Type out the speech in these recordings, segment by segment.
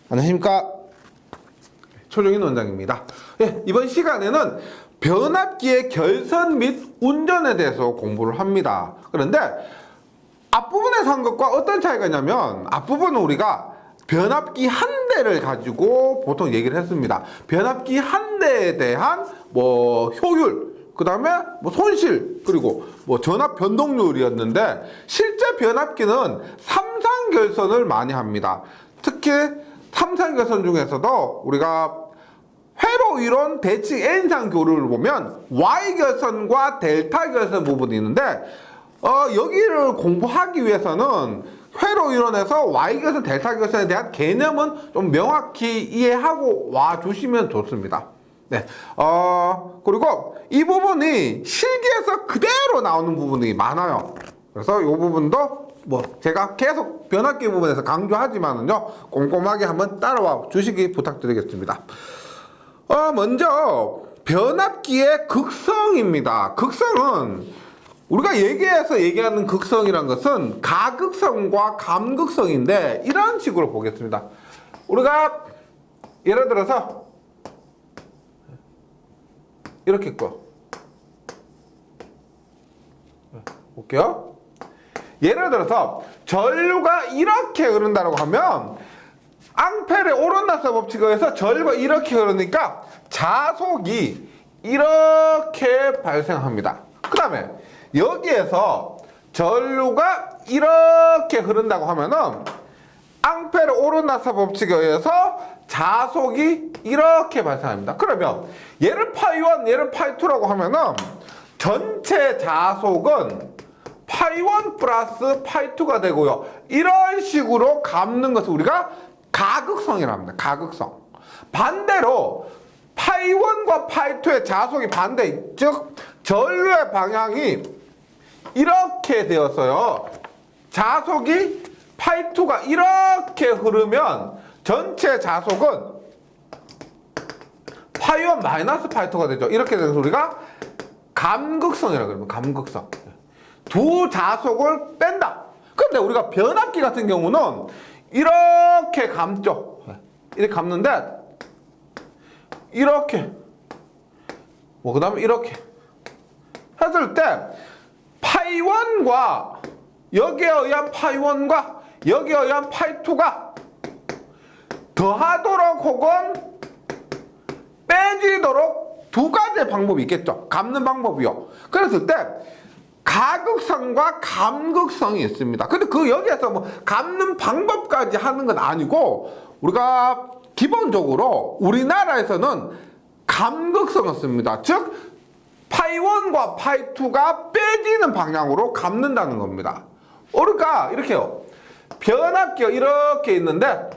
안녕하십니까. 초정인 원장입니다. 예, 이번 시간에는 변압기의 결선 및 운전에 대해서 공부를 합니다. 그런데 앞부분에서 한 것과 어떤 차이가 있냐면, 앞부분은 우리가 변압기 한 대를 가지고 보통 얘기를 했습니다. 변압기 한 대에 대한 효율, 그 다음에 손실, 그리고 전압 변동률이었는데, 실제 변압기는 삼상결선을 많이 합니다. 특히 삼상결선 중에서도 우리가 회로 이론 대칭 N상 교류를 보면 Y결선과 델타 결선 부분이 있는데, 여기를 공부하기 위해서는 회로 이론에서 Y결선, 델타 결선에 대한 개념은 좀 명확히 이해하고 와 주시면 좋습니다. 네. 그리고 이 부분이 실기에서 그대로 나오는 부분이 많아요. 그래서 이 부분도 제가 계속 변압기 부분에서 강조하지만은요, 꼼꼼하게 한번 따라와 주시기 부탁드리겠습니다. 먼저 변압기의 극성입니다. 극성은 우리가 얘기하는 극성이란 것은 가극성과 감극성인데, 이런 식으로 보겠습니다. 우리가 예를 들어서 이렇게 볼게요. 예를 들어서 전류가 이렇게 흐른다고 하면, 앙펠의 오른나사 법칙에 의해서 전류가 이렇게 흐르니까 자속이 이렇게 발생합니다. 그 다음에 여기에서 전류가 이렇게 흐른다고 하면은 앙펠의 오른나사 법칙에 의해서 자속이 이렇게 발생합니다. 그러면 얘를 파이1, 얘를 파이2라고 하면은 전체 자속은 파이1 플러스 파이2가 되고요. 이런 식으로 감는 것을 우리가 가극성이라고 합니다. 가극성. 반대로 파이1과 파이2의 자속이 반대, 즉 전류의 방향이 이렇게 되었어요. 자속이 파이2가 이렇게 흐르면 전체 자속은 파이1 마이너스 파이2가 되죠. 이렇게 돼서 우리가 감극성이라고 합니다. 감극성. 두 자속을 뺀다. 근데 우리가 변압기 같은 경우는 이렇게 감죠. 이렇게 감는데, 이렇게 그 다음에 이렇게 했을 때 파이1과 여기에 의한 파이1과 여기에 의한 파이2가 더하도록 혹은 빼지도록 두 가지의 방법이 있겠죠. 감는 방법이요. 그랬을 때 가극성과 감극성이 있습니다. 근데 여기에서 감는 방법까지 하는 건 아니고, 우리가 기본적으로 우리나라에서는 감극성을 씁니다. 즉 파이1과 파이2가 빼지는 방향으로 감는다는 겁니다. 그러니까 이렇게요. 변압기가 이렇게 있는데,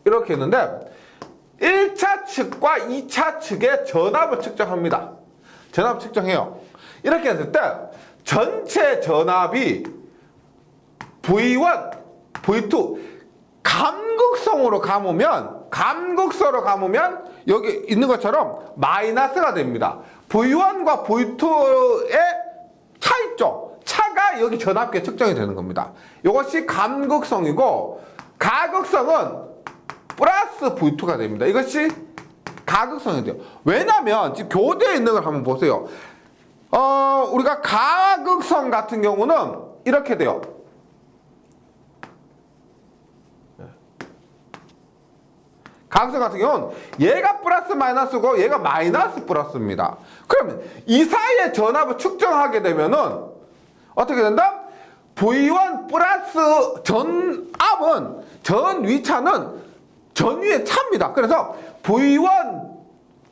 이렇게 있는데 1차 측과 2차 측의 전압을 측정합니다. 전압 측정해요. 이렇게 했을 때 전체 전압이 V1, V2 감극성으로 감으면 여기 있는 것처럼 마이너스가 됩니다. V1과 V2의 차 있죠? 차가 여기 전압기에 측정이 되는 겁니다. 이것이 감극성이고, 가극성은 플러스 V2가 됩니다. 이것이 가극성이 돼요. 왜냐면 지금 교재에 있는 걸 한번 보세요. 우리가 가극성 같은 경우는 이렇게 돼요. 가극성 같은 경우는 얘가 플러스 마이너스고 얘가 마이너스 플러스입니다. 그러면 이 사이의 전압을 측정하게 되면은 어떻게 된다? V1 플러스 전위차는 전위의 차입니다. 그래서 V1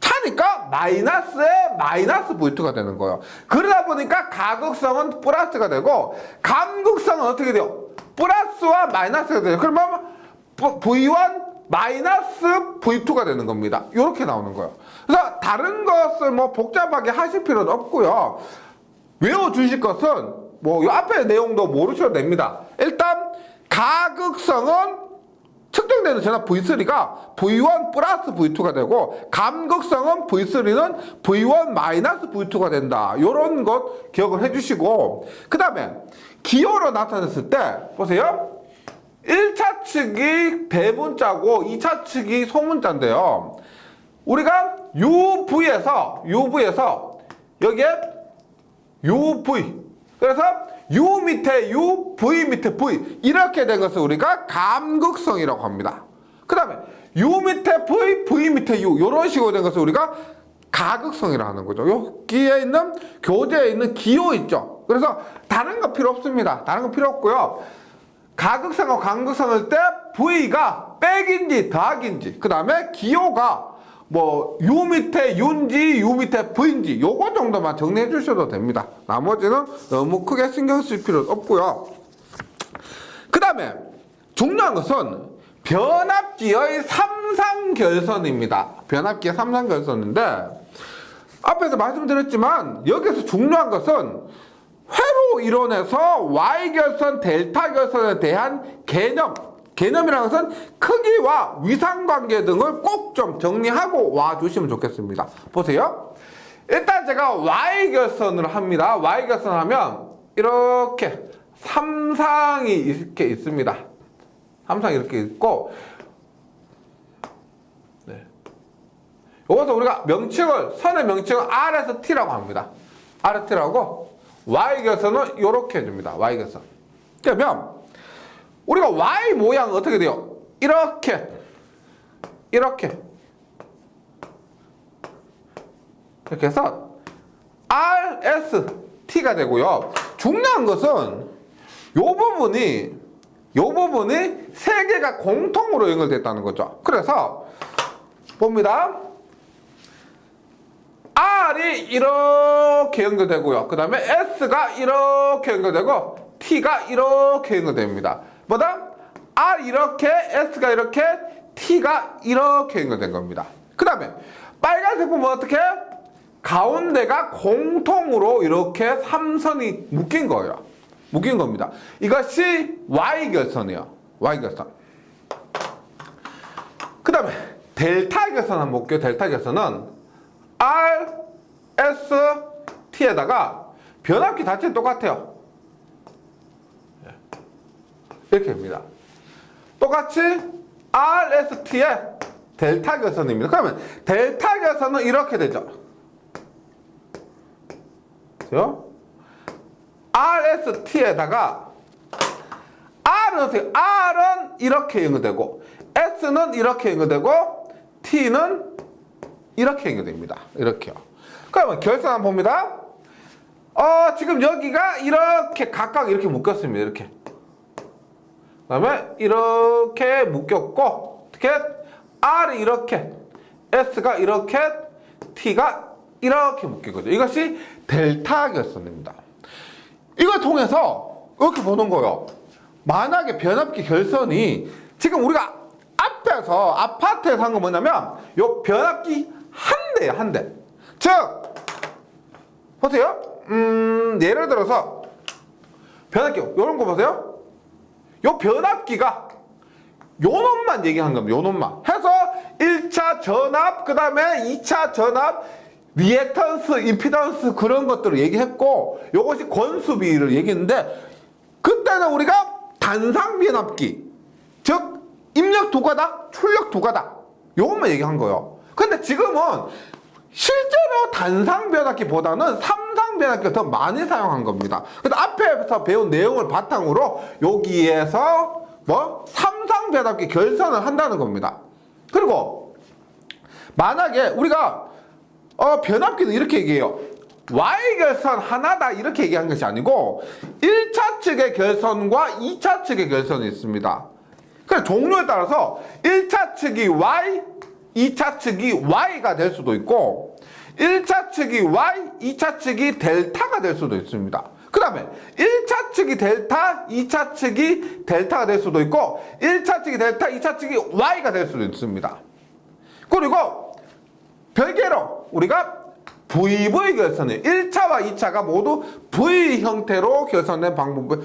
차니까 마이너스에 마이너스 V2가 되는 거예요. 그러다 보니까 가극성은 플러스가 되고, 감극성은 어떻게 돼요? 플러스와 마이너스가 돼요. 그러면 V1 마이너스 V2가 되는 겁니다. 이렇게 나오는 거예요. 그래서 다른 것을 복잡하게 하실 필요는 없고요. 외워주실 것은 이 앞에 내용도 모르셔도 됩니다. 일단 가극성은 측정이 확정되는 전압 V3가 V1 플러스 V2가 되고 감극성은 V3는 V1 마이너스 V2가 된다. 요런 것 기억을 해주시고 그 다음에 기호로 나타냈을 때 보세요. 1차 측이 대문자고 2차 측이 소문자인데요. 우리가 UV에서 여기에 UV 그래서 U 밑에 U, V 밑에 V 이렇게 된 것을 우리가 감극성이라고 합니다. 그 다음에 U 밑에 V, V 밑에 U 이런 식으로 된 것을 우리가 가극성이라고 하는 거죠. 여기에 있는 교재에 있는 기호 있죠. 그래서 다른 거 필요 없습니다. 다른 거 필요 없고요. 가극성과 감극성일 때 V가 백인지 더하기인지 그 다음에 기호가 뭐 U 밑에 U인지 U 밑에 V인지 요거 정도만 정리해 주셔도 됩니다. 나머지는 너무 크게 신경 쓸 필요 없고요. 그 다음에 중요한 것은 변압기의 삼상결선입니다. 변압기의 삼상결선인데 앞에서 말씀드렸지만 여기서 중요한 것은 회로 이론에서 Y결선, 델타결선에 대한 개념이라는 것은 크기와 위상관계 등을 꼭 좀 정리하고 와주시면 좋겠습니다. 보세요. 일단 제가 Y결선을 합니다. Y결선 하면 이렇게 삼상이 이렇게 있습니다. 삼상이 이렇게 있고 네. 이것도 우리가 선의 명칭을 R에서 T라고 합니다. RT라고 Y결선은 이렇게 해줍니다. Y결선. 그러면 우리가 Y 모양은 어떻게 돼요? 이렇게 해서 RST가 되고요. 중요한 것은 요 부분이 세 개가 공통으로 연결됐다는 거죠. 그래서 봅니다. R이 이렇게 연결되고요. 그 다음에 S가 이렇게 연결되고 T가 이렇게 연결됩니다. 뭐다? R 이렇게, S가 이렇게, T가 이렇게 연결된 겁니다. 그 다음에 빨간색 보면 어떻게? 가운데가 공통으로 이렇게 삼선이 묶인 거예요. 묶인 겁니다. 이것이 Y결선이에요. Y결선. 그 다음에 델타결선 한번 볼게요. 델타결선은 R, S, T에다가 변압기 자체는 똑같아요. 이렇게 됩니다. 똑같이 RST의 델타결선입니다. 그러면 델타결선은 이렇게 되죠. 그죠? RST에다가 R은 어떻게? R은 이렇게 연결되고 S는 이렇게 연결되고 T는 이렇게 연결됩니다. 이렇게요. 그러면 결선 한번 봅니다. 지금 여기가 이렇게 각각 이렇게 묶였습니다. 이렇게. 그 다음에 이렇게 묶였고 어떻게? R이 이렇게 S가 이렇게 T가 이렇게 묶인 거죠. 이것이 델타 결선입니다. 이걸 통해서 이렇게 보는 거예요. 만약에 변압기 결선이 지금 우리가 앞에서 아파트에서 한 거 뭐냐면 요 변압기 한 대예요. 한 대. 즉 보세요. 예를 들어서 변압기 요런 거 보세요. 요 변압기가 요 놈만 얘기한 겁니다. 요 놈만 해서 1차 전압 그 다음에 2차 전압 리액턴스, 임피던스 그런 것들을 얘기했고 요것이 권수비를 얘기했는데 그때는 우리가 단상 변압기 즉 입력 두 가닥, 출력 두 가닥 요것만 얘기한 거예요. 근데 지금은 실제로 단상 변압기보다는 삼상 변압기를 더 많이 사용한 겁니다. 그래서 앞에서 배운 내용을 바탕으로 여기에서 삼상 변압기 결선을 한다는 겁니다. 그리고 만약에 우리가 변압기는 이렇게 얘기해요. Y결선 하나다 이렇게 얘기한 것이 아니고 1차 측의 결선과 2차 측의 결선이 있습니다. 그래서 종류에 따라서 1차 측이 Y, 2차 측이 Y가 될 수도 있고 1차 측이 Y, 2차 측이 델타가 될 수도 있습니다. 그 다음에 1차 측이 델타, 2차 측이 델타가 될 수도 있고 1차 측이 델타, 2차 측이 Y가 될 수도 있습니다. 그리고 별개로 우리가 VV 결선이에요. 1차와 2차가 모두 V 형태로 결선된 방법을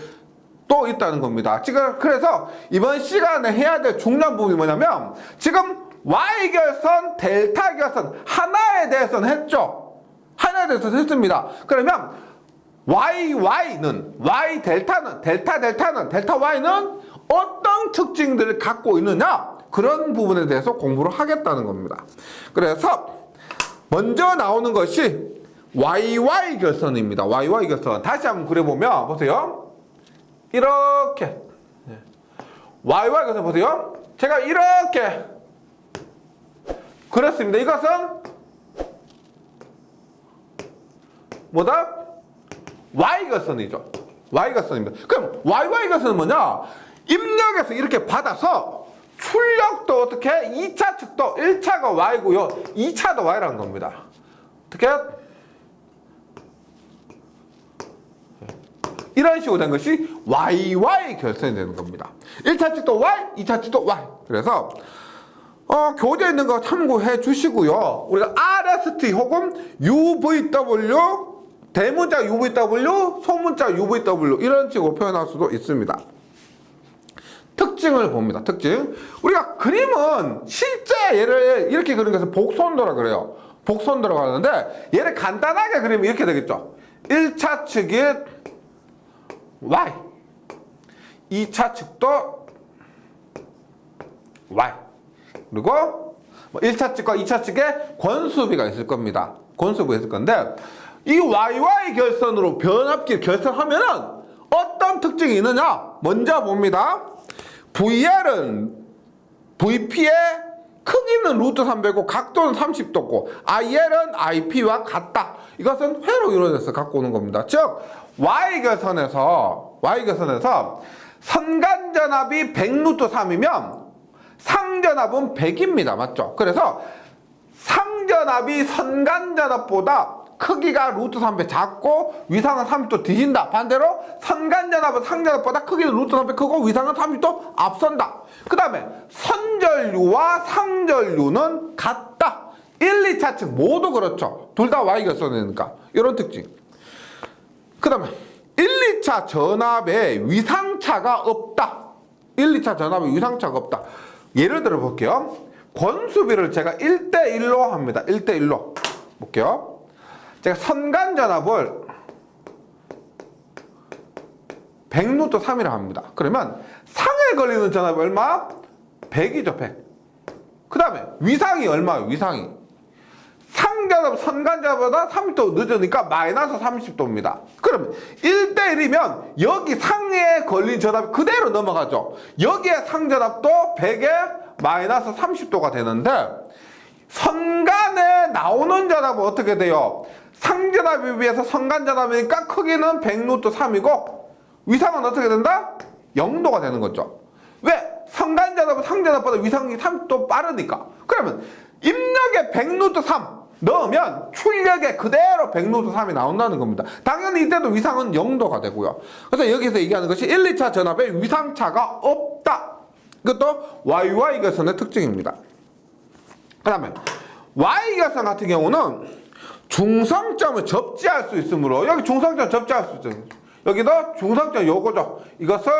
또 있다는 겁니다. 지금 그래서 이번 시간에 해야 될 중요한 부분이 뭐냐면 지금 Y 결선, 델타 결선 하나에 대해서는 했죠. 하나에 대해서는 했습니다. 그러면 Y 델타는 델타 Y는 어떤 특징들을 갖고 있느냐 그런 부분에 대해서 공부를 하겠다는 겁니다. 그래서 먼저 나오는 것이 YY 결선입니다. YY 결선 다시 한번 그려보면 보세요. 이렇게 YY 결선 보세요. 제가 이렇게 그렸습니다. 이것은 뭐다? Y 결선이죠. Y 결선입니다. 그럼 YY 결선은 뭐냐? 입력에서 이렇게 받아서 출력도 어떻게? 2차 측도 1차가 Y고요. 2차도 Y라는 겁니다. 어떻게? 이런 식으로 된 것이 YY 결선이 되는 겁니다. 1차 측도 Y, 2차 측도 Y. 그래서 교재에 있는 거 참고해 주시고요. 우리가 RST 혹은 UVW, 대문자 UVW, 소문자 UVW 이런 식으로 표현할 수도 있습니다. 특징을 봅니다. 특징. 우리가 그림은 실제 얘를 이렇게 그린 것을 복선도라 그래요. 복선도라고 하는데 얘를 간단하게 그리면 이렇게 되겠죠. 1차 측이 Y, 2차 측도 Y. 그리고 1차 측과 2차 측에 권수비가 있을 겁니다. 권수비가 있을 건데 이 YY 결선으로 변압기를 결선하면은 어떤 특징이 있느냐? 먼저 봅니다. VL은 VP의 크기는 루트 300이고 각도는 30도고 IL은 IP와 같다. 이것은 회로 이루어져서 갖고 오는 겁니다. 즉 Y결선에서 선간전압이 100루트 3이면 상전압은 100입니다. 맞죠? 그래서 상전압이 선간전압보다 크기가 루트 3배 작고 위상은 30도 뒤진다. 반대로 선간전압은 상전압보다 크기는 루트 3배 크고 위상은 30도 앞선다. 그 다음에 선전류와 상전류는 같다. 1, 2차 측 모두 그렇죠. 둘 다 Y결선이니까. 이런 특징. 그 다음에 1, 2차 전압에 위상차가 없다. 1, 2차 전압에 위상차가 없다. 예를 들어 볼게요. 권수비를 제가 1대1로 합니다. 1대1로. 볼게요. 제가 선간전압을 100루트 3이라 합니다. 그러면 상에 걸리는 전압이 얼마? 100이죠, 100. 그 다음에 위상이 얼마예요? 위상이. 상전압, 선간전압보다 30도 늦으니까 마이너스 30도입니다. 그러면 1대1이면 여기 상에 걸린 전압이 그대로 넘어가죠. 여기에 상전압도 100에 마이너스 30도가 되는데 선간에 나오는 전압은 어떻게 돼요? 상전압에 비해서 선간전압이니까 크기는 100루트 3이고 위상은 어떻게 된다? 0도가 되는 거죠. 왜? 선간전압은 상전압보다 위상이 30도 빠르니까. 그러면 입력에 100루트 3 넣으면 출력에 그대로 100루트 3이 나온다는 겁니다. 당연히 이때도 위상은 0도가 되고요. 그래서 여기서 얘기하는 것이 1, 2차 전압에 위상차가 없다. 이것도 YY 결선의 특징입니다. 그 다음에 Y결선 같은 경우는 중성점을 접지할 수 있으므로 여기 중성점 접지할 수 있어요. 여기도 중성점 요거죠. 이것을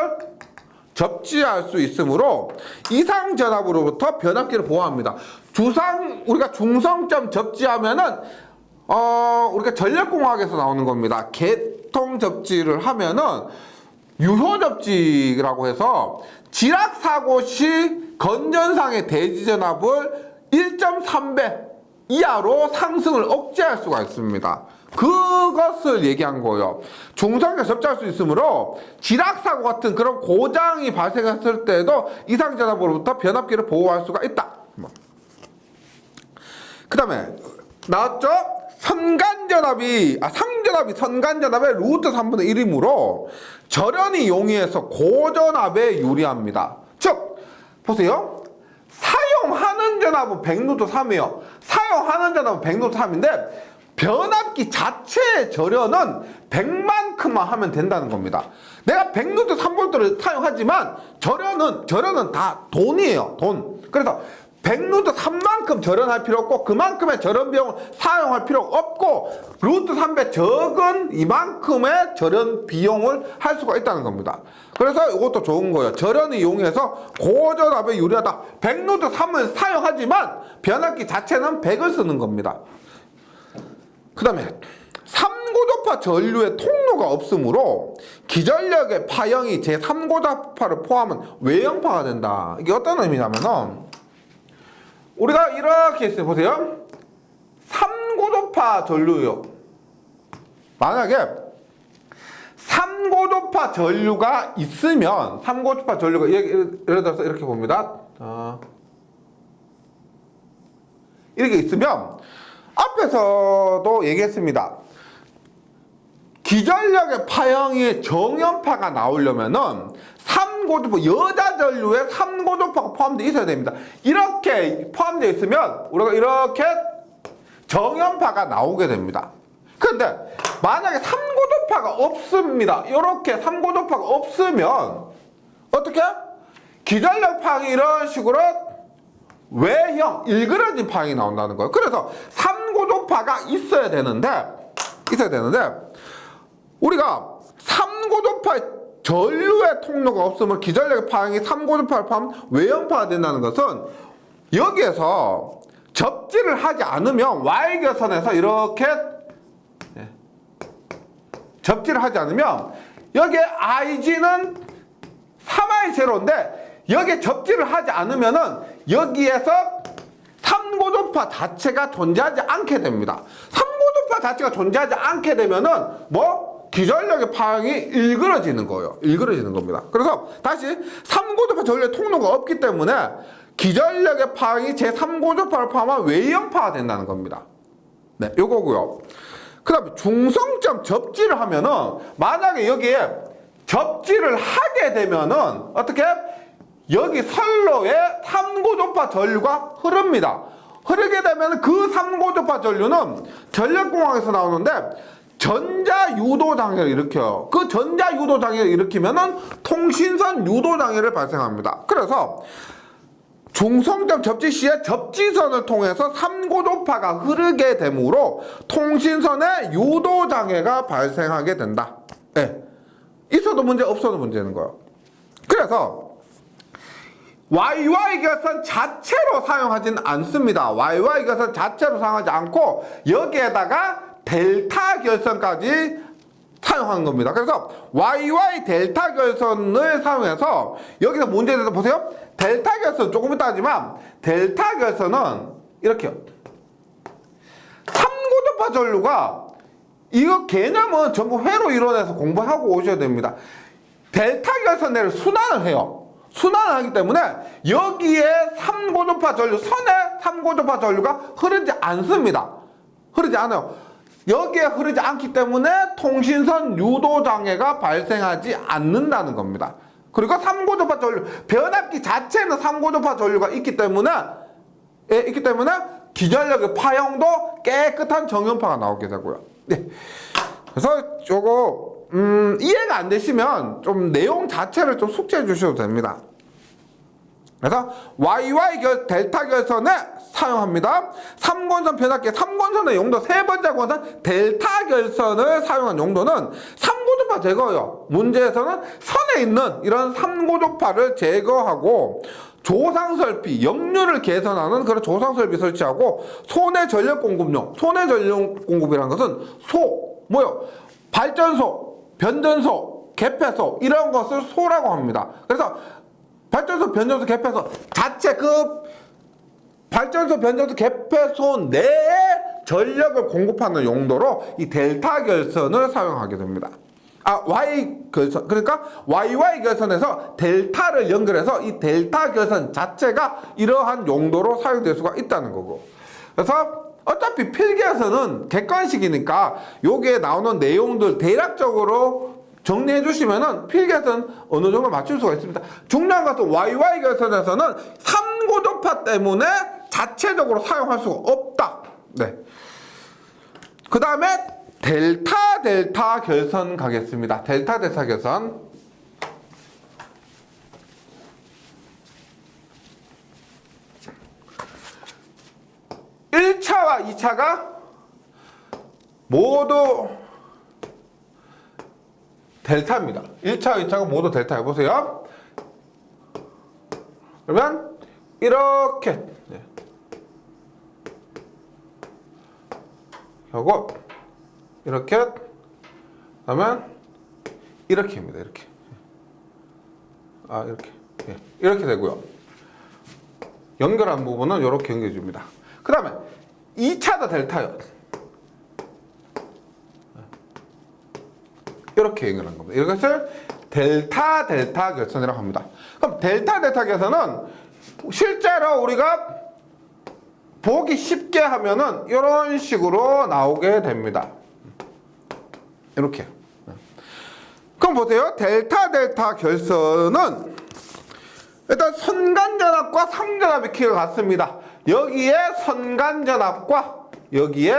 접지할 수 있으므로 이상전압으로부터 변압기를 보호합니다. 우리가 중성점 접지하면은 우리가 전력공학에서 나오는 겁니다. 개통 접지를 하면은 유효 접지라고 해서 지락사고 시 건전상의 대지전압을 1.3배 이하로 상승을 억제할 수가 있습니다. 그것을 얘기한 거예요. 중성에 접지할 수 있으므로 지락사고 같은 그런 고장이 발생했을 때에도 이상전압으로부터 변압기를 보호할 수가 있다. 그 다음에 나왔죠? 상전압이 선간전압의 루트 3분의 1이므로 절연이 용이해서 고전압에 유리합니다. 즉 보세요. 사용하는 전압은 100루트 3이에요. 사용하는 전압은 100루트 3인데 변압기 자체의 절연은 100만큼만 하면 된다는 겁니다. 내가 100루트 3볼트를 사용하지만 절연은 다 돈이에요. 돈. 그래서 100루트 3만큼 그만큼 절연할 필요 없고 그만큼의 절연 비용을 사용할 필요 없고 루트 3배 적은 이만큼의 절연 비용을 할 수가 있다는 겁니다. 그래서 이것도 좋은 거예요. 절연을 이용해서 고절압에 유리하다. 100루트 3을 사용하지만 변압기 자체는 100을 쓰는 겁니다. 그 다음에 3고도파 전류의 통로가 없으므로 기전력의 파형이 제3고도파를 포함한 외형파가 된다. 이게 어떤 의미냐면은 우리가 이렇게 했어요. 보세요. 3고도파 전류요. 만약에 3고도파 전류가 있으면 3고도파 전류가 예를 들어서 이렇게 봅니다. 이렇게 있으면 앞에서도 얘기했습니다. 기전력의 파형이 정연파가 나오려면은 3고도파, 여자 전류에 3고도파가 포함되어 있어야 됩니다. 이렇게 포함되어 있으면 우리가 이렇게 정연파가 나오게 됩니다. 그런데 만약에 3고도파가 없습니다. 이렇게 3고도파가 없으면 어떻게? 기전력 파형이 이런 식으로 외형, 일그러진 파형이 나온다는 거예요. 그래서 3고도파가 있어야 되는데 우리가 3고도파 전류의 통로가 없으면 기전력의 파형이 3고도파를 포함한 외형파가 된다는 것은 여기에서 접지를 하지 않으면 Y결선에서 이렇게 접지를 하지 않으면 여기에 IG는 3I0인데 여기에 접지를 하지 않으면은 여기에서 3고도파 자체가 존재하지 않게 됩니다. 3고도파 자체가 존재하지 않게 되면은 기전력의 파형이 일그러지는 거예요. 일그러지는 겁니다. 그래서 다시 3고도파 전류의 통로가 없기 때문에 기전력의 파형이 제3고도파를 포함한 외형파가 된다는 겁니다. 네, 요거고요. 그 다음에 중성점 접지를 하면은 만약에 여기에 접지를 하게 되면은 어떻게? 여기 선로에 3고도파 전류가 흐릅니다. 흐르게 되면 그 3고도파 전류는 전력공학에서 나오는데 전자유도장애를 일으켜요. 그 전자유도장애를 일으키면은 통신선 유도장애를 발생합니다. 그래서 중성점 접지 시에 접지선을 통해서 3고도파가 흐르게 되므로 통신선에 유도장애가 발생하게 된다. 네. 있어도 문제 없어도 문제는 거예요. 그래서 YY 결선 자체로 사용하진 않습니다. YY 결선 자체로 사용하지 않고 여기에다가 델타 결선까지 사용하는 겁니다. 그래서 YY 델타 결선을 사용해서 여기서 문제에 대해서 보세요. 델타 결선 조금 이따 하지만 델타 결선은 이렇게요. 3고도파 전류가 이거 개념은 전부 회로 이론에서 공부하고 오셔야 됩니다. 델타 결선내를 순환을 해요. 순환을 하기 때문에 여기에 3고도파 전류, 선에 3고도파 전류가 흐르지 않습니다. 흐르지 않아요. 여기에 흐르지 않기 때문에 통신선 유도장애가 발생하지 않는다는 겁니다. 그리고 3고도파 전류, 변압기 자체는 3고도파 전류가 있기 때문에 기전력의 파형도 깨끗한 정연파가 나오게 되고요. 네. 그래서 요거 이해가 안 되시면 좀 내용 자체를 좀 숙지해 주셔도 됩니다. 그래서 YY 델타 결선에 사용합니다. 3권선 변압기 3권선의 용도 세 번째 권선 델타 결선을 사용한 용도는 3고도파 제거예요. 문제에서는 선에 있는 이런 3고도파를 제거하고 조상설비, 역류를 개선하는 그런 조상설비 설치하고 손해 전력 공급용, 손해 전력 공급이라는 것은 발전소, 변전소, 개폐소 이런 것을 소라고 합니다. 그래서 발전소, 변전소, 개폐소 자체 그 발전소, 변전소, 개폐소 내에 전력을 공급하는 용도로 이 델타 결선을 사용하게 됩니다. Y 결선, 그러니까 YY 결선에서 델타를 연결해서 이 델타 결선 자체가 이러한 용도로 사용될 수가 있다는 거고. 그래서 어차피 필기에서는 객관식이니까 여기에 나오는 내용들 대략적으로 정리해 주시면은 필기에서는 어느 정도 맞출 수가 있습니다. 중요한 것은 YY 결선에서는 3고도파 때문에 자체적으로 사용할 수가 없다. 네. 그 다음에 델타 결선 가겠습니다. 델타 결선. 1차, 2차가 모두 델타입니다. 1차, 2차가 모두 델타 해보세요. 그러면 이렇게 하고 이렇게 하면 이렇게입니다. 이렇게 이렇게 이렇게 되고요. 연결한 부분은 이렇게 연결해 줍니다. 그 다음에 2차도 델타요. 이렇게 연결한 겁니다. 이것을 델타 결선이라고 합니다. 그럼 델타 결선은 실제로 우리가 보기 쉽게 하면은 이런 식으로 나오게 됩니다. 이렇게. 그럼 보세요. 델타 결선은 일단 선간전압과 상전압의 키가 같습니다. 여기에 선간전압과 여기에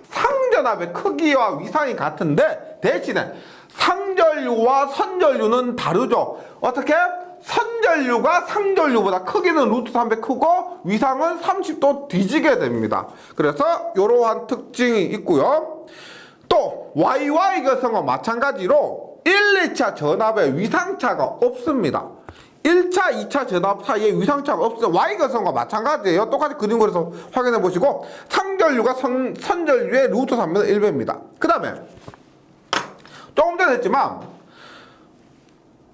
상전압의 크기와 위상이 같은데 대신에 상전류와 선전류는 다르죠. 어떻게? 선전류가 상전류보다 크기는 루트 3배 크고 위상은 30도 뒤지게 됩니다. 그래서 이러한 특징이 있고요. 또 YY 결선과 마찬가지로 1, 2차 전압에 위상차가 없습니다. 1차, 2차 전압 사이에 위상차가 없어요. Y 결선과 마찬가지예요. 똑같이 그림 그려서 확인해 보시고 상전류가 선전류의 루트 3배는 1배입니다. 그 다음에 조금 전에 했지만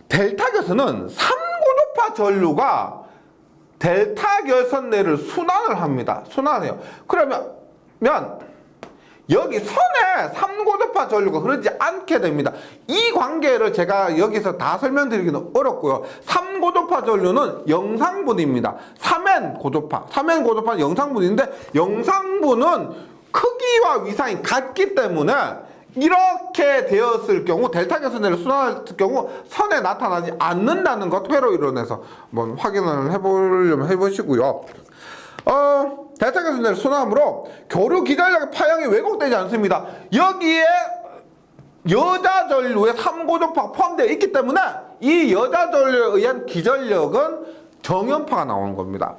델타 결선은 3고도파 전류가 델타 결선 내를 순환을 합니다. 순환해요. 그러면 여기 선에 3고도파 전류가 흐르지 않게 됩니다. 이 관계를 제가 여기서 다 설명드리기는 어렵고요. 3고도파 전류는 영상분입니다. 3N 고도파는 영상분인데 영상분은 크기와 위상이 같기 때문에 이렇게 되었을 경우 델타 결선을 순환했을 경우 선에 나타나지 않는다는 것 회로 이론에서 한번 확인을 해보려면 해보시고요. 델타 결선을 순환함으로 교류 기전력의 파형이 왜곡되지 않습니다. 여기에 여자 전류의 3고도파가 포함되어 있기 때문에 이 여자 전류에 의한 기전력은 정연파가 나오는 겁니다.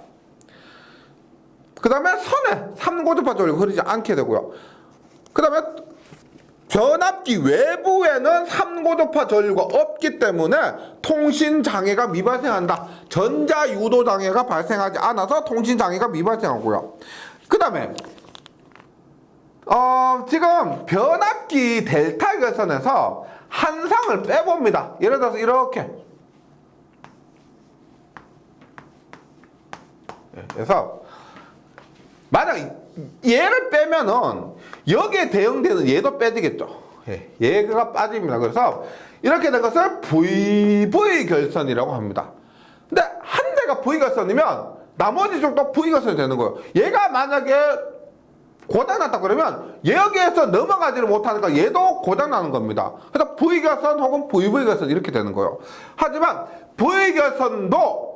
그 다음에 선에 3고도파 전류가 흐르지 않게 되고요. 그 다음에 변압기 외부에는 3고도파 전류가 없기 때문에 통신장애가 미발생한다. 전자유도장애가 발생하지 않아서 통신장애가 미발생하고요. 그 다음에 지금 변압기 델타 결선에서 한 상을 빼봅니다. 예를 들어서 이렇게 그래서 만약 얘를 빼면은 여기에 대응되는 얘도 빼지겠죠. 얘가 빠집니다. 그래서 이렇게 된 것을 VV 결선이라고 합니다. 근데 한 대가 V 결선이면 나머지 쪽도 V 결선이 되는 거예요. 얘가 만약에 고장났다 그러면 여기에서 넘어가지를 못하니까 얘도 고장나는 겁니다. 그래서 V 결선 혹은 VV 결선 이렇게 되는 거예요. 하지만 V 결선도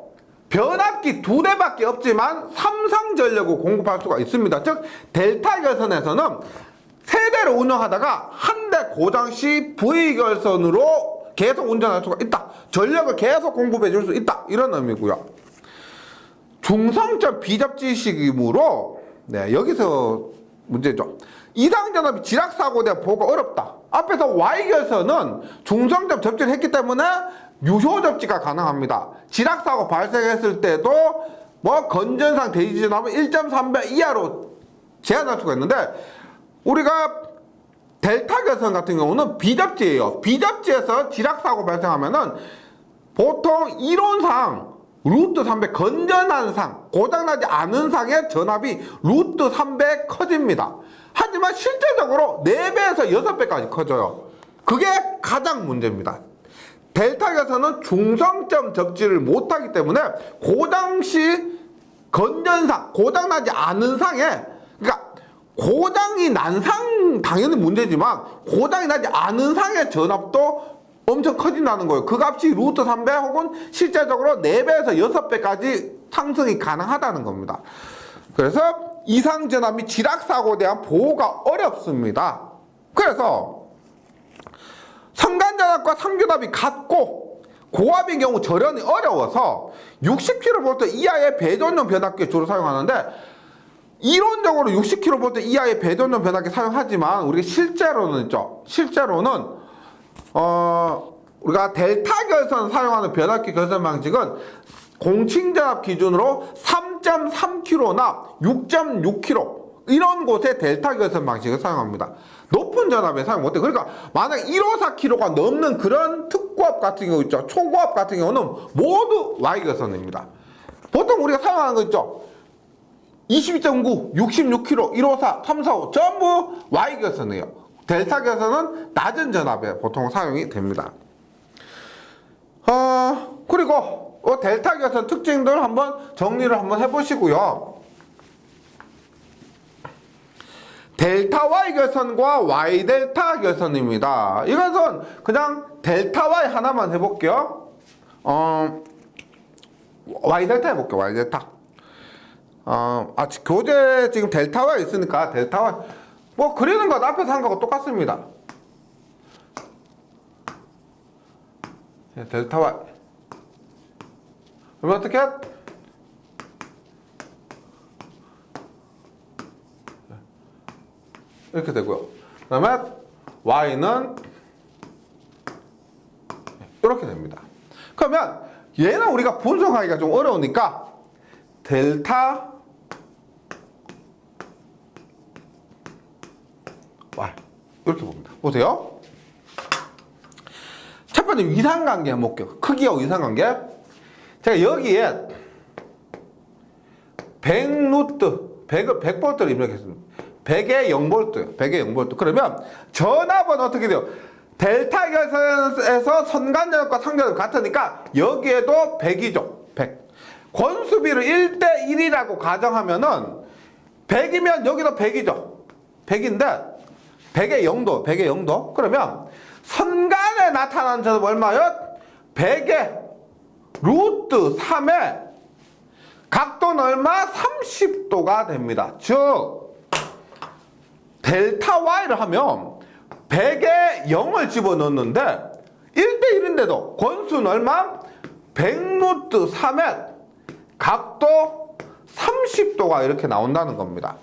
변압기 2대밖에 없지만 삼성전력을 공급할 수가 있습니다. 즉 델타 결선에서는 3대를 운영하다가 한 대 고장 시 V결선으로 계속 운전할 수가 있다. 전력을 계속 공급해 줄 수 있다. 이런 의미고요. 중성점 비접지식이므로 여기서 문제죠. 이상전압이 지락사고에 대한 보호가 어렵다. 앞에서 Y결선은 중성점 접지를 했기 때문에 유효 접지가 가능합니다. 지락사고 발생했을 때도 건전상 대지전압은 1.3배 이하로 제한할 수가 있는데 우리가 델타 결선 같은 경우는 비접지예요. 비접지에서 지락사고 발생하면은 보통 이론상 루트 3배 건전한 상, 고장나지 않은 상의 전압이 루트 3배 커집니다. 하지만 실제적으로 4배에서 6배까지 커져요. 그게 가장 문제입니다. 델타 결선은 중성점 접지를 못하기 때문에 고장시 건전상, 고장나지 않은 상에, 그러니까 고장이 난 상 당연히 문제지만 고장이 나지 않은 상의 전압도 엄청 커진다는 거예요. 그 값이 루트 3배 혹은 실제적으로 4배에서 6배까지 상승이 가능하다는 겁니다. 그래서 이상 전압 및 지락사고에 대한 보호가 어렵습니다. 그래서 선간전압과 상전압이 같고 고압인 경우 절연이 어려워서 60kV 이하의 배전용 변압기를 주로 사용하는데 이론적으로 60kV 이하의 배전용 변압기 사용하지만 우리가 실제로는 있죠. 실제로는 우리가 델타 결선 사용하는 변압기 결선 방식은 공칭전압 기준으로 3.3kV나 6.6kV 이런 곳에 델타 결선 방식을 사용합니다. 높은 전압에 사용 못해. 그러니까 만약 154kV가 넘는 그런 특고압 같은 경우 있죠. 초고압 같은 경우는 모두 Y 결선입니다. 보통 우리가 사용하는 거 있죠. 22.9, 66kV, 154, 345 전부 Y 결선이에요. 델타 결선은 낮은 전압에 보통 사용이 됩니다. 그리고 델타 결선 특징들 한번 정리를 한번 해보시고요. 델타 Y 결선과 Y 델타 결선입니다. 이것은 그냥 델타 Y 하나만 해볼게요. Y 델타 해볼게요. Y 델타. 교재 지금 델타 Y 있으니까 델타 Y 뭐 그리는 것 앞에서 한 거하고 똑같습니다. 델타 Y. 그러면 어떻게? 이렇게 되고요. 그 다음에 Y는 이렇게 됩니다. 그러면 얘는 우리가 분석하기가 좀 어려우니까 델타 Y 이렇게 봅니다. 보세요. 첫 번째 위상관계 한번 볼게요. 크기와 위상관계. 제가 여기에 100V를 입력했습니다. 100에 0V, 100에 0V. 그러면 전압은 어떻게 돼요? 델타 결선에서 선간전압과 상전압 같으니까 여기에도 100이죠. 100. 권수비를 1대1이라고 가정하면은 100이면 여기도 100이죠. 100인데 100에 0도, 100에 0도. 그러면 선간에 나타나는 전압 얼마요? 100에 루트 3에 각도는 얼마? 30도가 됩니다. 즉 델타 Y를 하면 100에 0을 집어넣는데 1대1인데도 권수는 얼마? 100루트 3에 각도 30도가 이렇게 나온다는 겁니다.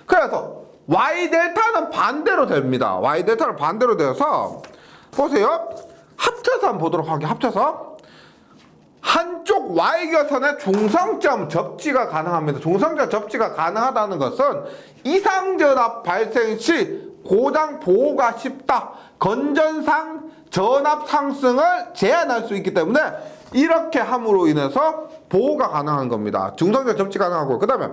그래서 Y 델타는 반대로 됩니다. Y 델타는 반대로 되어서 보세요. 합쳐서 한번 보도록 할게요. 합쳐서 한쪽 Y 결선의 중성점 접지가 가능합니다. 중성점 접지가 가능하다는 것은 이상전압 발생 시 고장 보호가 쉽다. 건전상 전압 상승을 제한할 수 있기 때문에 이렇게 함으로 인해서 보호가 가능한 겁니다. 중성점 접지 가능하고 그 다음에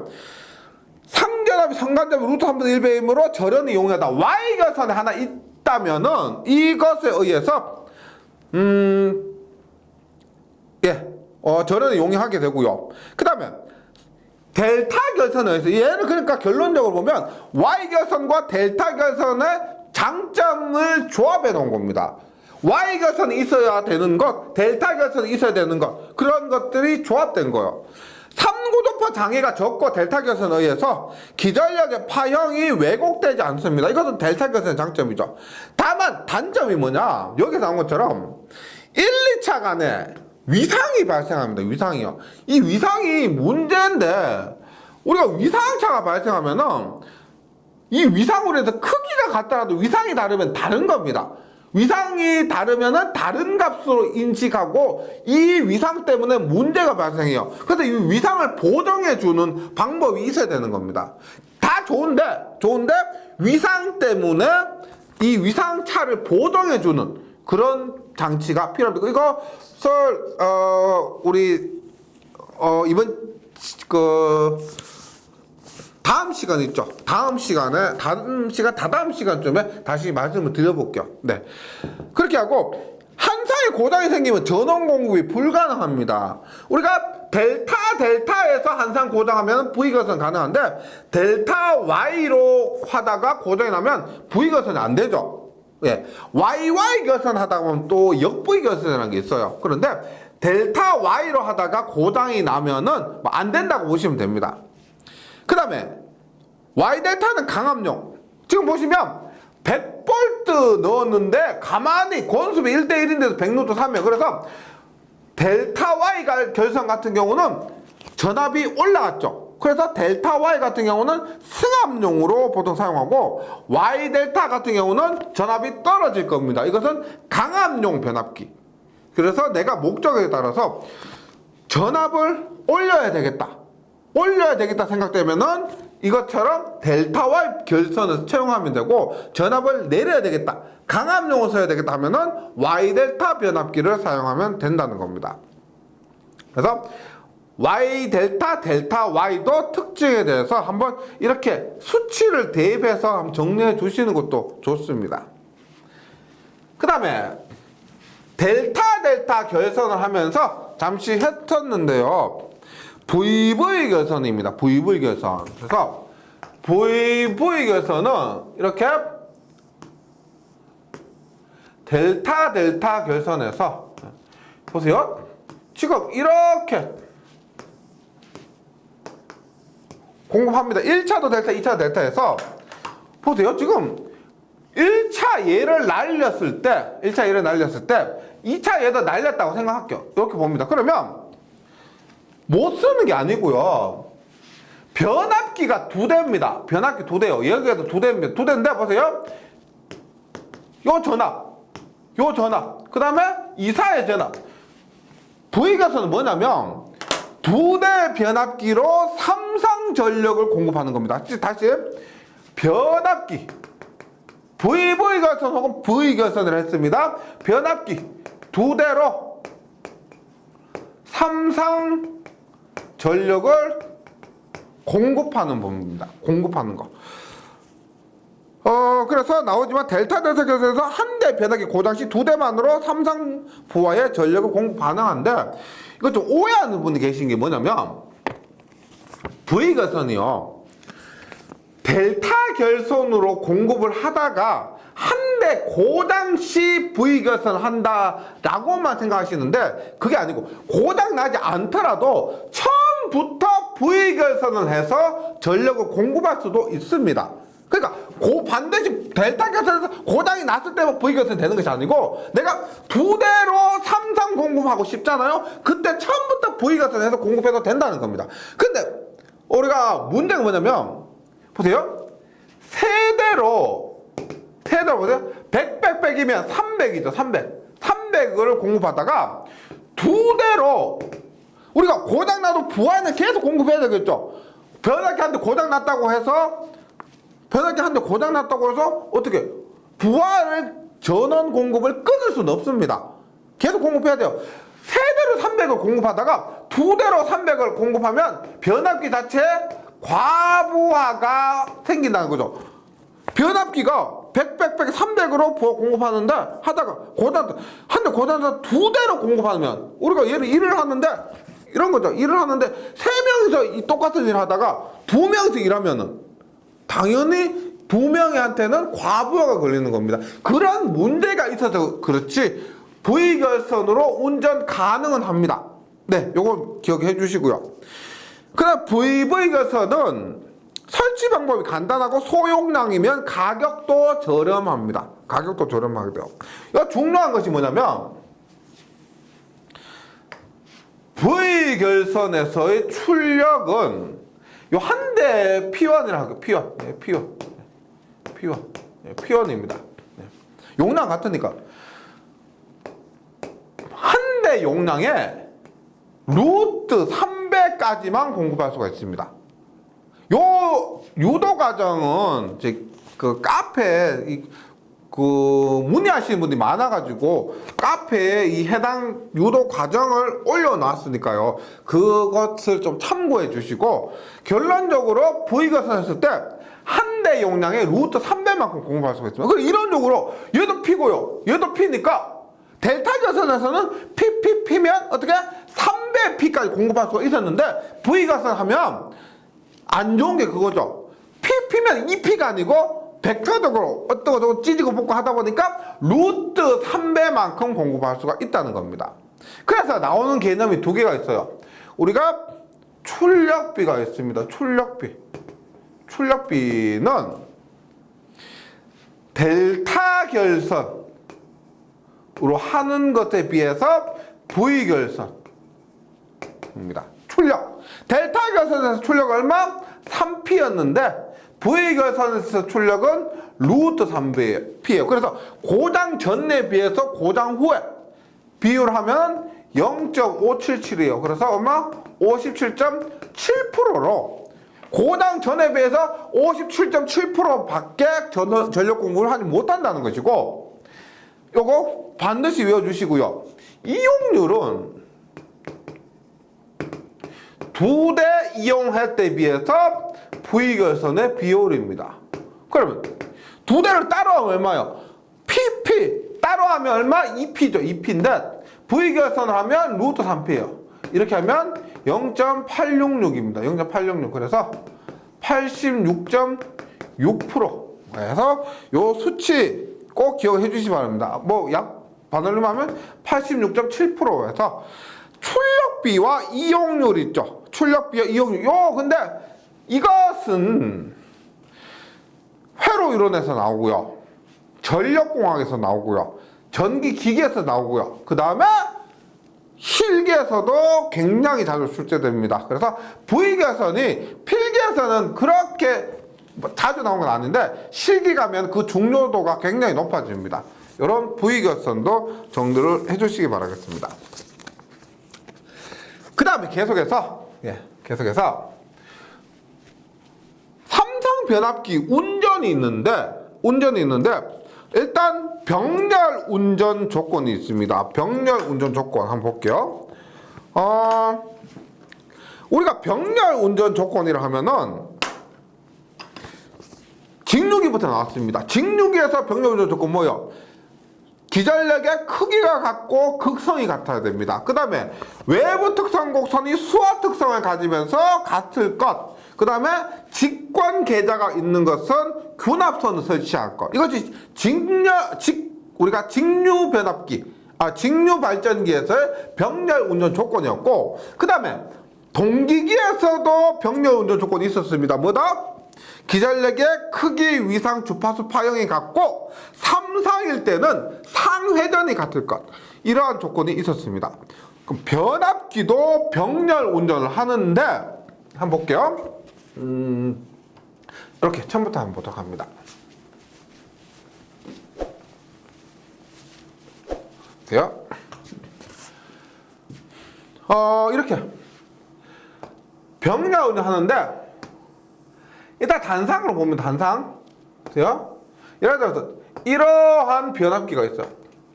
상전압이 상간접이 루트 3분의 1배이므로 절연이 용이하다. Y 결선에 하나 있다면은 이것에 의해서 절연이 용이하게 되고요. 그 다음에 델타 결선에 의해서 얘는 그러니까 결론적으로 보면 Y 결선과 델타 결선의 장점을 조합해 놓은 겁니다. Y 결선이 있어야 되는 것, 델타 결선이 있어야 되는 것, 그런 것들이 조합된 거예요. 3구도파 장애가 적고 델타 결선에 의해서 기전력의 파형이 왜곡되지 않습니다. 이것은 델타 결선의 장점이죠. 다만 단점이 뭐냐? 여기 나온 것처럼 1, 2차 간에 위상이 발생합니다. 위상이요. 이 위상이 문제인데 우리가 위상차가 발생하면은 이 위상으로 해서 크기가 같더라도 위상이 다르면 다른 겁니다. 위상이 다르면은 다른 값으로 인식하고 이 위상 때문에 문제가 발생해요. 그래서 이 위상을 보정해주는 방법이 있어야 되는 겁니다. 다 좋은데 위상 때문에 이 위상차를 보정해주는 그런 장치가 필요합니다. 이것을 우리 이번 다음 시간 있죠. 다다음 시간쯤에 다시 말씀을 드려볼게요. 네. 그렇게 하고, 한 사이 고장이 생기면 전원 공급이 불가능합니다. 우리가 델타에서 한상 고장하면 V거선 가능한데, 델타 Y로 하다가 고장이 나면 V거선이 안 되죠. 예. YY 결선 하다 보면 또 역-V 결선이라는 게 있어요. 그런데 델타 Y로 하다가 고장이 나면은 안 된다고 보시면 됩니다. 그 다음에 Y 델타는 강압용. 지금 보시면 100V 넣었는데 가만히 권수비 1대1인데도 100루트 3이에요. 그래서 델타 Y 결선 같은 경우는 전압이 올라갔죠. 그래서 델타 Y 같은 경우는 승합용으로 보통 사용하고 Y 델타 같은 경우는 전압이 떨어질 겁니다. 이것은 강압용 변압기. 그래서 내가 목적에 따라서 전압을 올려야 되겠다. 올려야 되겠다 생각되면은 이것처럼 델타 Y 결선을 채용하면 되고 전압을 내려야 되겠다. 강압용을 써야 되겠다 하면은 Y 델타 변압기를 사용하면 된다는 겁니다. 그래서 Y 델타, 델타 Y도 특징에 대해서 한번 이렇게 수치를 대입해서 한번 정리해 주시는 것도 좋습니다. 그 다음에 델타 결선을 하면서 잠시 했었는데요. VV 결선입니다. VV 결선. 그래서 VV 결선은 이렇게 델타 결선에서 보세요. 지금 이렇게 공급합니다. 1차도 델타, 2차도 델타에서 보세요. 지금 1차 얘를 날렸을 때 2차 얘도 날렸다고 생각할게요. 이렇게 봅니다. 그러면 못 쓰는 게 아니고요. 변압기가 2대입니다. 변압기 2대요. 여기에도 2대입니다. 2대인데 보세요. 요 전압. 그 다음에 2사의 전압. V가서는 뭐냐면 2대 변압기로 삼상 전력을 공급하는 겁니다. 다시 변압기 VV결선 혹은 V결선을 했습니다. 변압기 2대로 삼상 전력을 공급하는 법입니다. 공급하는 거. 그래서 나오지만 델타 결선에서 한 대 변압기 고장 시 2대만으로 삼상 부하의 전력을 공급 가능한데 이거 좀 오해하는 분이 계신 게 뭐냐면 V결선이요. 델타 결선으로 공급을 하다가 한 대 고장 시 V결선을 한다라고만 생각하시는데 그게 아니고 고장 나지 않더라도 처음부터 V결선을 해서 전력을 공급할 수도 있습니다. 그러니까 반드시 델타 결선에서 고장이 났을 때만 V결선이 되는 것이 아니고 내가 2대로 삼상 공급하고 싶잖아요. 그때 처음부터 V결선에서 공급해도 된다는 겁니다. 근데 우리가 문제가 뭐냐면 보세요. 세대로 보세요. 100이면 300이죠. 300을 공급하다가 2대로 우리가 고장나도 부하는 계속 공급해야 되겠죠. 변압기 한 대 고장났다고 해서 어떻게 부하를 전원 공급을 끊을 수는 없습니다. 계속 공급해야 돼요. 세대로 300을 공급하다가 2대로 300을 공급하면 변압기 자체에 과부하가 생긴다는 거죠. 변압기가 300으로 공급하는데 하다가 한 대 고장나서 2대로 공급하면 우리가 얘를 일을 하는데 이런 거죠. 일을 하는데 3명이서 이 똑같은 일을 하다가 2명이서 일하면은 당연히 2명한테는 과부하가 걸리는 겁니다. 그런 문제가 있어서 그렇지 V결선으로 운전 가능은 합니다. 네, 요거 기억해 주시고요. 그다음 VV결선은 설치 방법이 간단하고 소용량이면 가격도 저렴합니다. 가격도 저렴하게 돼요. 이거 중요한 것이 뭐냐면 V결선에서의 출력은 요 한 대 P1이라고 할게요. P1입니다. 용량 같으니까 한 대 용량에 루트 300까지만 공급할 수가 있습니다. 요 유도 과정은 이제 그 카페에 문의하시는 분들이 많아가지고 카페에 이 해당 유도 과정을 올려놨으니까요. 그것을 좀 참고해 주시고 결론적으로 V결선 했을 때 한 대 용량에 루트 300만큼 공급할 수가 있습니다. 그리고 이론적으로 얘도 P고요. 얘도 P니까 델타 결선에서는 P면 어떻게 300P까지 공급할 수가 있었는데 V결선 하면 안 좋은 게 그거죠. P면 2P가 아니고 벡터적으로 어떻게 찢고 볶고 하다 보니까 루트 3배만큼 공급할 수가 있다는 겁니다. 그래서 나오는 개념이 2개가 있어요. 우리가 출력비가 있습니다. 출력비는 델타 결선으로 하는 것에 비해서 V결선입니다. 출력. 델타 결선에서 출력 얼마? 3P였는데 V 결선에서 출력은 루트 3P예요. 그래서 고장 전에 비해서 고장 후에 비율 하면 0.577이에요. 그래서 얼마? 57.7%로 고장 전에 비해서 57.7%밖에 전력 공급을 하지 못한다는 것이고, 요거 반드시 외워주시고요. 이용률은 두 대 이용할 때 비해서 V결선의 비율입니다. 그러면 두 대를 따로 하면 얼마요? PP 따로 하면 얼마? 2P죠. 2P인데 V결선을 하면 루트 3P예요. 이렇게 하면 0.866입니다. 0.866. 그래서 86.6%. 그래서 요 수치 꼭 기억해 주시기 바랍니다. 뭐 약 반올림 하면 86.7%에서 출력비와 이용률 있죠. 출력비와 이용률. 근데 이것은 회로 이론에서 나오고요. 전력공학에서 나오고요. 전기기계에서 나오고요. 그 다음에 실기에서도 굉장히 자주 출제됩니다. 그래서 V결선이 필기에서는 그렇게 자주 나오는 건 아닌데 실기 가면 그 중요도가 굉장히 높아집니다. 이런 V결선도 정리를 해주시기 바라겠습니다. 그 다음에 계속해서 삼성 변압기 운전이 있는데 일단 병렬 운전 조건이 있습니다. 병렬 운전 조건 한번 볼게요. 우리가 병렬 운전 조건이라 하면은 직류기부터 나왔습니다. 직류기에서 병렬 운전 조건 뭐예요? 기전력의 크기가 같고 극성이 같아야 됩니다. 그 다음에 외부 특성 곡선이 수화 특성을 가지면서 같을 것. 그 다음에 직관 계좌가 있는 것은 균합선을 설치할 것. 이것이 우리가 직류 변압기, 직류 발전기에서의 병렬 운전 조건이었고, 그 다음에 동기기에서도 병렬 운전 조건이 있었습니다. 뭐다? 기전력의 크기, 위상, 주파수, 파형이 같고 3상일 때는 상회전이 같을 것. 이러한 조건이 있었습니다. 그럼 변압기도 병렬 운전을 하는데 한번 볼게요. 이렇게 처음부터 한번 보도록 합니다. 돼요? 이렇게 병렬 운전 하는데 일단 단상으로 보면 단상 돼요? 예를 들어서 이러한 변압기가 있어요.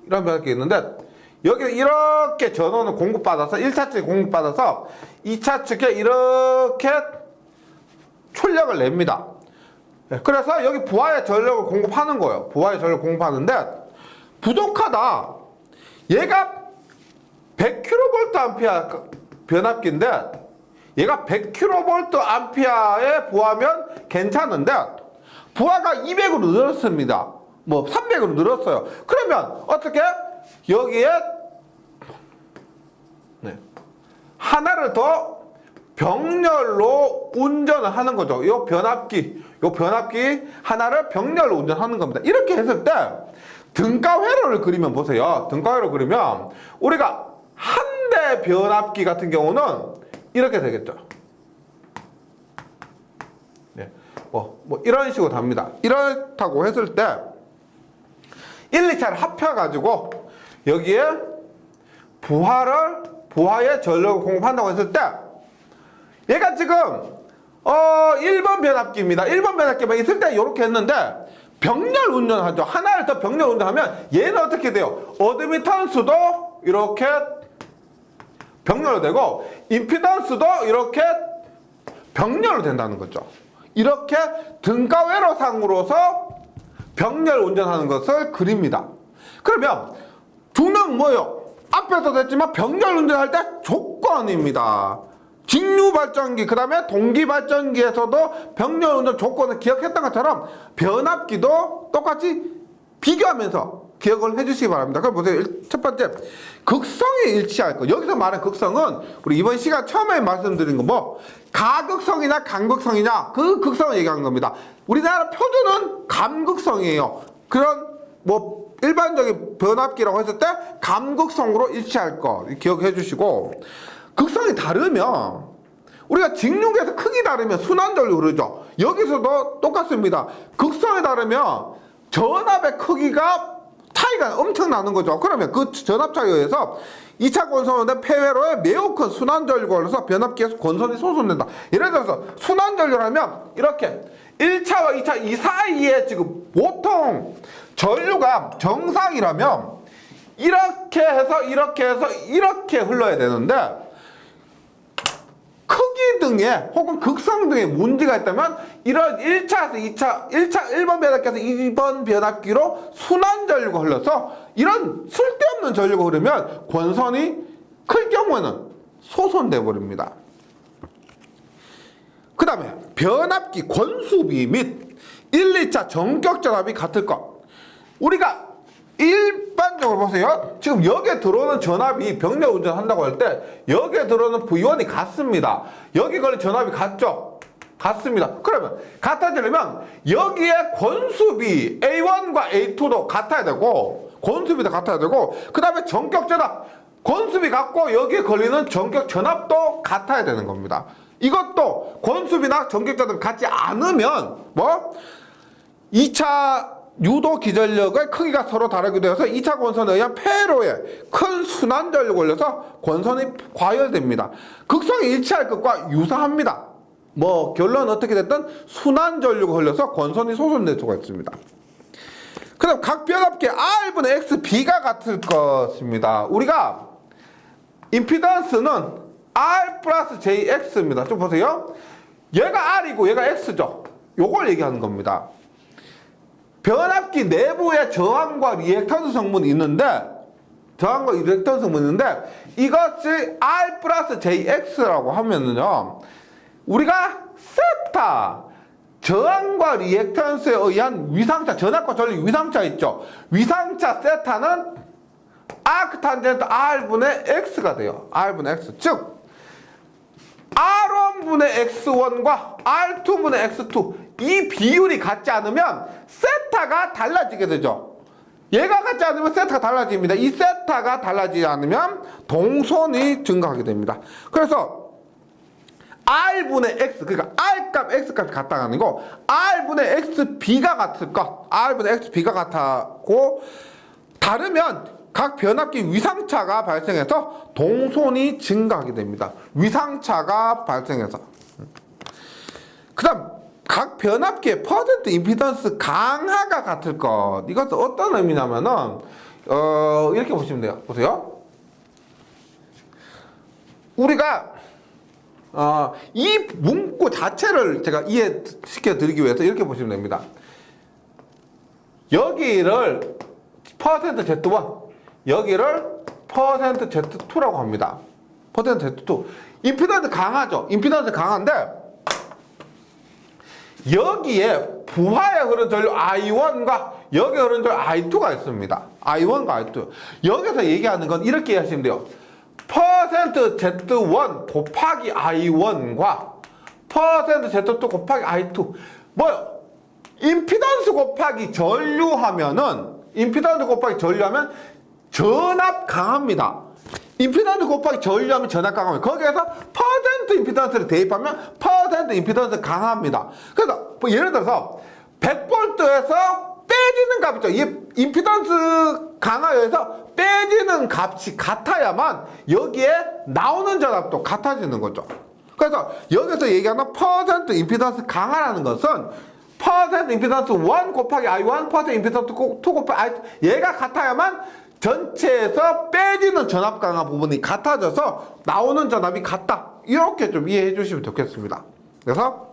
이런 변압기가 있는데 여기 이렇게 전원을 공급받아서 1차 측에 공급받아서 2차 측에 이렇게 출력을 냅니다. 그래서 여기 부하의 전력을 공급하는 거예요. 부하의 전력을 공급하는데 부족하다. 얘가 100kV 변압기인데 얘가 100kVA에 부하면 괜찮은데 부하가 200으로 늘었습니다. 뭐 300으로 늘었어요. 그러면 어떻게? 여기에 하나를 더 병렬로 운전을 하는 거죠. 요 변압기 하나를 병렬로 운전하는 겁니다. 이렇게 했을 때 등가 회로를 그리면 보세요. 등가 회로 그리면 우리가 한 대 변압기 같은 경우는 이렇게 되겠죠. 뭐 이런 식으로 답니다. 이렇다고 했을 때 1, 2차를 합해가지고 여기에 부하의 전력을 공급한다고 했을 때 얘가 지금 1번 변압기입니다. 1번 변압기만 있을 때 이렇게 했는데 병렬 운전하죠. 하나를 더 병렬 운전하면 얘는 어떻게 돼요? 어드미턴스도 이렇게 병렬로 되고 임피던스도 이렇게 병렬로 된다는 거죠. 이렇게 등가회로상으로서 병렬 운전하는 것을 그립니다. 그러면 중요한 뭐예요? 앞에서도 했지만 병렬 운전할 때 조건입니다. 직류 발전기, 그 다음에 동기 발전기에서도 병렬 운전 조건을 기억했던 것처럼 변압기도 똑같이 비교하면서 기억을 해주시기 바랍니다. 그럼 보세요. 첫 번째, 극성이 일치할 것. 여기서 말하는 극성은 우리 이번 시간 처음에 말씀드린 거 뭐 가극성이나 간극성이냐 그 극성을 얘기하는 겁니다. 우리나라 표준은 감극성이에요. 그런 뭐 일반적인 변압기라고 했을 때 감극성으로 일치할 것 기억해 주시고, 극성이 다르면 우리가 직육에서 크기 다르면 순환전류 흐르죠. 여기서도 똑같습니다. 극성에 다르면 전압의 크기가 차이가 엄청 나는 거죠. 그러면 그 전압 차이에 의해서 2차 권선원의 폐회로에 매우 큰 순환전류가 흘러서 변압기에서 권선이 솟아낸다. 예를 들어서 순환전류라면 이렇게 1차와 2차 이 사이에 지금 보통 전류가 정상이라면 이렇게 해서 이렇게 흘러야 되는데 크기 등에 혹은 극성 등에 문제가 있다면 이런 1차에서 1번 변압기에서 2번 변압기로 순환전류가 흘러서 이런 쓸데없는 전류가 흐르면 권선이 클 경우에는 소선돼 버립니다. 그 다음에 변압기 권수비 및 1, 2차 전격 전압이 같을 것. 우리가 일반적으로 보세요. 지금 여기에 들어오는 전압이 병력 운전한다고 할 때 여기에 들어오는 V1이 같습니다. 여기 걸린 전압이 같죠? 같습니다. 그러면 같아지려면 여기에 권수비 A1과 A2도 같아야 되고 권수비도 같아야 되고 그 다음에 전격 전압 권수비 같고 여기에 걸리는 전격 전압도 같아야 되는 겁니다. 이것도 권수비나 전격 전압이 같지 않으면 뭐 2차 유도 기전력의 크기가 서로 다르게 되어서 2차 권선에 의한 폐로에 큰 순환전류가 걸려서 권선이 과열됩니다. 극성이 일치할 것과 유사합니다. 뭐 결론은 어떻게 됐든 순환전류가 흘러서 권선이 소선될 수가 있습니다. 그 다음 각 변압기의 R분의 XB가 같을 것입니다. 우리가 임피던스는 R 플러스 JX입니다. 좀 보세요. 얘가 R이고 얘가 X죠. 요걸 얘기하는 겁니다. 변압기 내부에 저항과 리액턴스 성분이 있는데 이것이 R 플러스 JX라고 하면은요 우리가 세타 저항과 리액턴스에 의한 위상차 전압과 전류 위상차 있죠. 위상차 세타는 아크탄젠트 R분의 X가 돼요. R분의 X 즉 R1분의 X1과 R2분의 X2 이 비율이 같지 않으면 세타가 달라지게 되죠. 얘가 같지 않으면 세타가 달라집니다. 이 세타가 달라지지 않으면 동선이 증가하게 됩니다. 그래서 R분의 X 그러니까 R값 X값이 같다가 아니고 R분의 XB가 같을 것 R분의 XB가 같고 다르면 각 변압기 위상차가 발생해서 동선이 증가하게 됩니다. 위상차가 발생해서. 그 다음 각 변압기의 퍼센트 임피던스 강하가 같을 것. 이것은 어떤 의미냐면은 이렇게 보시면 돼요. 보세요. 우리가 이 문구 자체를 제가 이해시켜 드리기 위해서 이렇게 보시면 됩니다. 여기를 퍼센트 Z1 여기를 퍼센트 Z2라고 합니다. 퍼센트 Z2. 임피던스 강하죠. 임피던스 강한데 여기에 부하에 흐르는 전류 I1과 여기에 흐르는 전류 I2가 있습니다. I1과 I2. 여기서 얘기하는 건 이렇게 이해하시면 돼요. 퍼센트 Z1 곱하기 I1과 퍼센트 Z2 곱하기 I2. 뭐요? 임피던스 곱하기 전류하면은 전압 강합니다. 임피던스 곱하기 전류하면 전압 강합니다. 거기에서 퍼센트 임피던스를 대입하면 퍼센트 임피던스 강합니다. 그래서 뭐 예를 들어서 100V에서 빼지는 값 있죠. 이 임피던스 강화에서 빼지는 값이 같아야만 여기에 나오는 전압도 같아지는 거죠. 그래서 여기서 얘기하는 퍼센트 임피던스 강화라는 것은 퍼센트 임피던스 1 곱하기 I1 퍼센트 임피던스 2 곱하기 I2 얘가 같아야만 전체에서 빼지는 전압 강화 부분이 같아져서 나오는 전압이 같다. 이렇게 좀 이해해 주시면 좋겠습니다. 그래서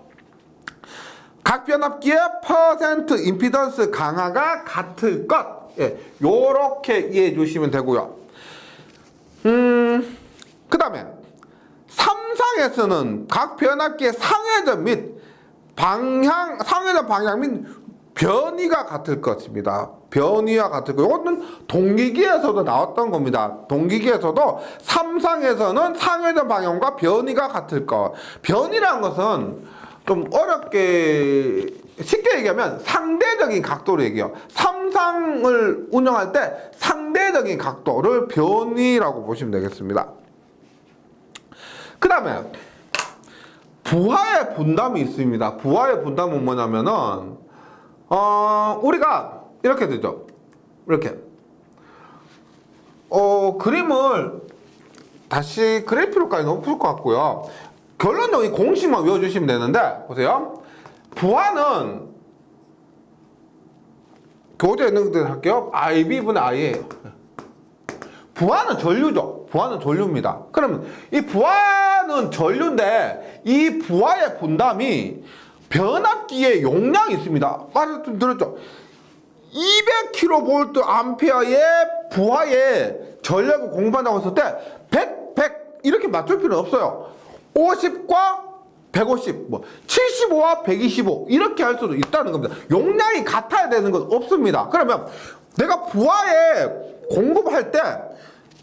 각 변압기의 퍼센트 임피던스 강화가 같을 것. 예, 요렇게 이해해 주시면 되고요. 그 다음에 3상에서는 각 변압기의 상회전 및 상회전 방향 및 변이가 같을 것입니다. 변이와 같을 것. 이것은 동기기에서도 나왔던 겁니다. 동기기에서도 3상에서는 상회전 방향과 변이가 같을 것. 변이라는 것은 좀 어렵게 쉽게 얘기하면 상대적인 각도로 얘기해요. 3상을 운영할 때 상대적인 각도를 변이라고 보시면 되겠습니다. 그 다음에 부하의 분담이 있습니다. 부하의 분담은 뭐냐면은 우리가 이렇게 되죠. 이렇게 그림을 다시 그릴 필요까지는 없을 것 같고요. 결론적인 공식만 외워주시면 되는데, 보세요. 부하는 교재에 있는 것들 할게요. IB분의 I예요. 부하는 전류죠. 부하는 전류입니다. 그러면 이 부하는 전류인데 이 부하의 분담이 변압기의 용량이 있습니다. 말씀드렸죠. 200kV 암페어의 부하의 전력을 공부한다고 했을 때 100 이렇게 맞출 필요는 없어요. 50과 150, 75와 125 이렇게 할 수도 있다는 겁니다. 용량이 같아야 되는 건 없습니다. 그러면 내가 부하에 공급할 때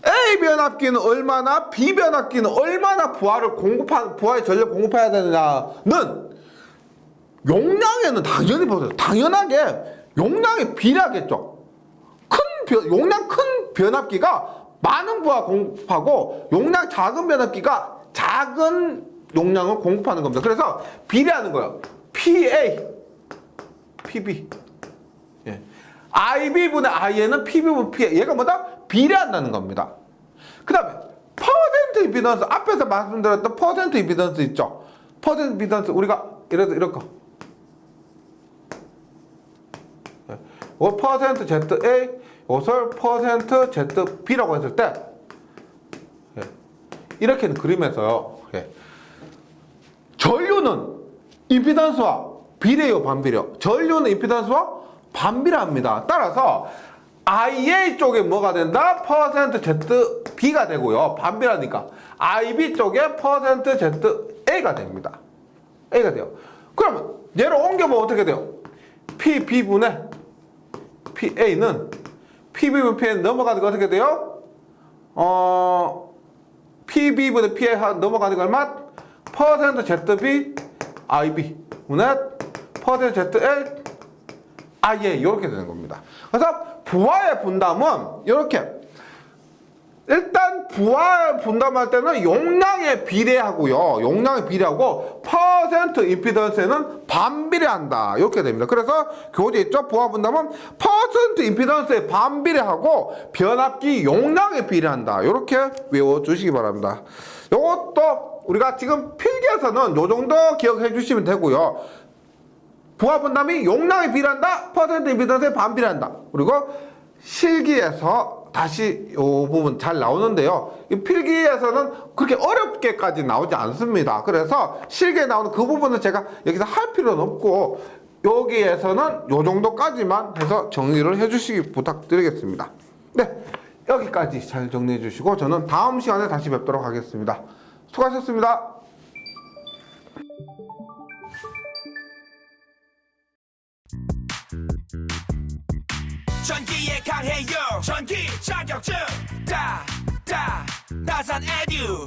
A 변압기는 얼마나, B 변압기는 얼마나 부하의 전력 공급해야 되느냐는 용량에는 당연히 보세요. 당연하게 용량에 비례하겠죠. 용량 큰 변압기가 많은 부하 공급하고 용량 작은 변압기가 작은 용량을 공급하는 겁니다. 그래서 비례하는 거예요. PA, PB. 예. IB분의 IN은 PB분의 PA. 얘가 뭐다? 비례한다는 겁니다. 그 다음에 퍼센트 임피던스. 앞에서 말씀드렸던 퍼센트 임피던스 있죠. 퍼센트 임피던스 우리가 이래서 이렇게 퍼센트 ZA, 이것을 퍼센트 ZB라고 했을 때 이렇게 그림에서요. 전류는 임피던스와 비례요, 반비례요? 전류는 임피던스와 반비례합니다. 따라서 IA 쪽에 뭐가 된다? 퍼센트 ZB가 되고요. 반비례하니까 IB 쪽에 퍼센트 ZA가 됩니다. A가 돼요. 그러면 얘를 옮겨보면 어떻게 돼요? PB분의 PA는 PB분의 PA는 넘어가는 거 어떻게 돼요? PB분의 PA 넘어가는 거 얼마? 퍼센트 ZB IB 분의 퍼센트 ZA IA 이렇게 되는 겁니다. 그래서 부하의 분담은 이렇게 일단 부하 분담할 때는 용량에 비례하고요. 용량에 비례하고 퍼센트 임피던스에는 반비례한다. 이렇게 됩니다. 그래서 교재 있죠? 부하 분담은 퍼센트 임피던스에 반비례하고 변압기 용량에 비례한다. 이렇게 외워주시기 바랍니다. 이것도 우리가 지금 필기에서는 이 정도 기억해 주시면 되고요. 부하 분담이 용량에 비례한다. 퍼센트 임피던스에 반비례한다. 그리고 실기에서 다시 이 부분 잘 나오는데요. 이 필기에서는 그렇게 어렵게까지 나오지 않습니다. 그래서 실기에 나오는 그 부분은 제가 여기서 할 필요는 없고 여기에서는 이 정도까지만 해서 정리를 해주시기 부탁드리겠습니다. 네, 여기까지 잘 정리해 주시고 저는 다음 시간에 다시 뵙도록 하겠습니다. 수고하셨습니다. 전기에 강해요. 전기 자격증 다산 에듀